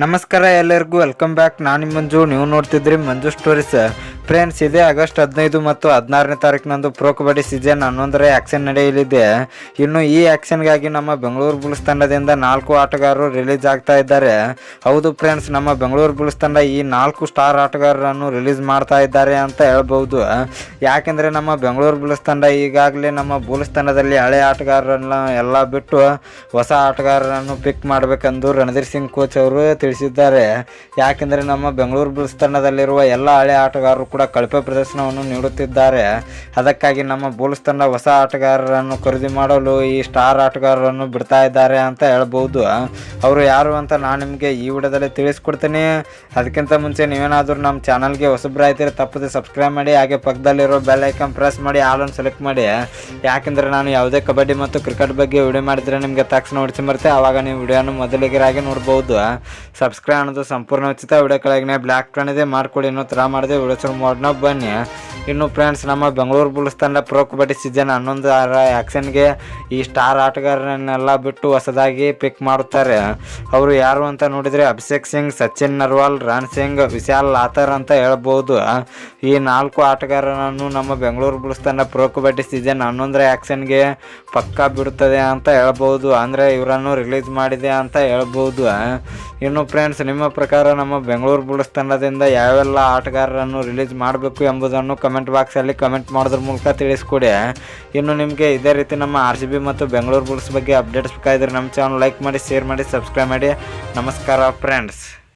ನಮಸ್ಕಾರ ಎಲ್ಲರಿಗೂ welcome back. ನಾನು ಮಂಜು, ನೀವು ನೋಡ್ತಿದ್ರಿ ಮಂಜು ಸ್ಟೋರೀಸ್. ಫ್ರೆಂಡ್ಸ್, ಇದೇ ಆಗಸ್ಟ್ 15 ಮತ್ತು 16ನೇ ತಾರೀಕಿನಂದು ಪ್ರೊ ಕಬಡ್ಡಿ ಸೀಸನ್ 11ರ ಆ್ಯಕ್ಷನ್ ನಡೆಯಲಿದೆ. ಇನ್ನು ಈ ಆ್ಯಕ್ಷನ್ಗಾಗಿ ನಮ್ಮ ಬೆಂಗಳೂರು ಬುಲ್ಸ್ ತಂಡದಿಂದ 4 ಆಟಗಾರರು ರಿಲೀಸ್ ಆಗ್ತಾ ಇದ್ದಾರೆ. ಹೌದು ಫ್ರೆಂಡ್ಸ್, ನಮ್ಮ ಬೆಂಗಳೂರು ಬುಲ್ಸ್ ತಂಡ ಈ 4 ಸ್ಟಾರ್ ಆಟಗಾರರನ್ನು ರಿಲೀಸ್ ಮಾಡ್ತಾ ಇದ್ದಾರೆ ಅಂತ ಹೇಳ್ಬೋದು. ಯಾಕೆಂದರೆ ನಮ್ಮ ಬೆಂಗಳೂರು ಬುಲ್ಸ್ ತಂಡ ಈಗಾಗಲೇ ನಮ್ಮ ಬುಲ್ಸ್ ತಂಡದಲ್ಲಿ ಹಳೆ ಆಟಗಾರರನ್ನ ಎಲ್ಲ ಬಿಟ್ಟು ಹೊಸ ಆಟಗಾರರನ್ನು ಪಿಕ್ ಮಾಡಬೇಕೆಂದು ರಣಧೀರ್ ಸಿಂಗ್ ಕೋಚ್ ಅವರು ತಿಳಿಸಿದ್ದಾರೆ. ಯಾಕೆಂದರೆ ನಮ್ಮ ಬೆಂಗಳೂರು ಬುಲ್ಸ್ ತಂಡದಲ್ಲಿರುವ ಎಲ್ಲ ಹಳೆ ಆಟಗಾರರು ಕೂಡ ಕಳಪೆ ಪ್ರದರ್ಶನವನ್ನು ನೀಡುತ್ತಿದ್ದಾರೆ. ಅದಕ್ಕಾಗಿ ನಮ್ಮ ಬುಲ್ಸ್ ತಂಡ ಹೊಸ ಆಟಗಾರರನ್ನು ಖರೀದಿ ಮಾಡಲು ಈ ಸ್ಟಾರ್ ಆಟಗಾರರನ್ನು ಬಿಡ್ತಾ ಇದ್ದಾರೆ ಅಂತ ಹೇಳ್ಬೋದು. ಅವರು ಯಾರು ಅಂತ ನಾನು ನಿಮಗೆ ಈ ವಿಡಿಯೋದಲ್ಲಿ ತಿಳಿಸ್ಕೊಡ್ತೀನಿ. ಅದಕ್ಕಿಂತ ಮುಂಚೆ ನೀವೇನಾದರೂ ನಮ್ಮ ಚಾನಲ್ಗೆ ಹೊಸಬ್ರಾಯ್ತೀರಿ ತಪ್ಪದೆ ಸಬ್ಸ್ಕ್ರೈಬ್ ಮಾಡಿ, ಹಾಗೆ ಪಕ್ಕದಲ್ಲಿರೋ ಬೆಲ್ ಐಕಾನ್ ಪ್ರೆಸ್ ಮಾಡಿ ಆಲನ್ನು ಸೆಲೆಕ್ಟ್ ಮಾಡಿ. ಯಾಕೆಂದರೆ ನಾನು ಯಾವುದೇ ಕಬಡ್ಡಿ ಮತ್ತು ಕ್ರಿಕೆಟ್ ಬಗ್ಗೆ ವಿಡಿಯೋ ಮಾಡಿದರೆ ನಿಮಗೆ ತಕ್ಷಣ ನೋಡಿಸಿ ಬರುತ್ತೆ, ಆವಾಗ ನೀವು ವಿಡಿಯೋನ ಮೊದಲಿಗರಾಗಿ ನೋಡ್ಬೋದು. ಸಬ್ಸ್ಕ್ರೈಬ್ ಅನ್ನೋದು ಸಂಪೂರ್ಣ ಉಚಿತ. ವಿಡಿಯೋ ಕೆಳಗೆ ಬ್ಲ್ಯಾಕ್ ಟನ್ ಇದೆ, ಮಾಡ್ಕೊಡಿ. ಇನ್ನೂ ಥರ ಮಾಡಿದೆ ವಿಡಿಯೋ ಶುರು ಮಾಡೋಣ ಬನ್ನಿ. ಇನ್ನು ಫ್ರೆಂಡ್ಸ್, ನಮ್ಮ ಬೆಂಗಳೂರು ಬುಲ್ಸ್ ತಂಡ ಪ್ರೊ ಕಬಡ್ಡಿ ಸೀಸನ್ 11ರ ಆ್ಯಕ್ಷನ್ಗೆ ಈ ಸ್ಟಾರ್ ಆಟಗಾರರನ್ನೆಲ್ಲ ಬಿಟ್ಟು ಹೊಸದಾಗಿ ಪಿಕ್ ಮಾಡುತ್ತಾರೆ. ಅವರು ಯಾರು ಅಂತ ನೋಡಿದರೆ ಅಭಿಷೇಕ್ ಸಿಂಗ್, ಸಚಿನ್ ನರ್ವಾಲ್, ರಾಣ್ ಸಿಂಗ್, ವಿಶಾಲ್ ಲಾಥರ್ ಅಂತ ಹೇಳ್ಬೋದು. ಈ 4 ಆಟಗಾರರನ್ನು ನಮ್ಮ ಬೆಂಗಳೂರು ಬುಲ್ಸ್ ತಂಡ ಪ್ರೊ ಕಬಡ್ಡಿ ಸೀಸನ್ 11ರ ಆ್ಯಕ್ಷನ್ಗೆ ಪಕ್ಕಾ ಬಿಡುತ್ತದೆ ಅಂತ ಹೇಳ್ಬೋದು. ಅಂದರೆ ಇವರನ್ನು ರಿಲೀಸ್ ಮಾಡಿದೆ ಅಂತ ಹೇಳ್ಬೋದು. ಇನ್ನು ಫ್ರೆಂಡ್ಸ್, ನಿಮ್ಮ ಪ್ರಕಾರ ನಮ್ಮ ಬೆಂಗಳೂರು ಬುಲ್ಸ್ ತಂಡದಿಂದ ಯಾವೆಲ್ಲ ಆಟಗಾರರನ್ನು ರಿಲೀಸ್ ಮಾಡಬೇಕು ಎಂಬುದನ್ನು ಕಮೆಂಟ್ ಬಾಕ್ಸಲ್ಲಿ ಕಮೆಂಟ್ ಮಾಡೋದ್ರ ಮೂಲಕ ತಿಳಿಸ್ಕೊಡಿ. ಇನ್ನು ನಿಮಗೆ ಇದೇ ರೀತಿ ನಮ್ಮ RCB ಮತ್ತು ಬೆಂಗಳೂರು ಬುಲ್ಸ್ ಬಗ್ಗೆ ಅಪ್ಡೇಟ್ಸ್ ಬೇಕಾದರೆ ನಮ್ಮ ಚಾನಲ್ ಲೈಕ್ ಮಾಡಿ, ಶೇರ್ ಮಾಡಿ, ಸಬ್ಸ್ಕ್ರೈಬ್ ಮಾಡಿ. ನಮಸ್ಕಾರ ಫ್ರೆಂಡ್ಸ್.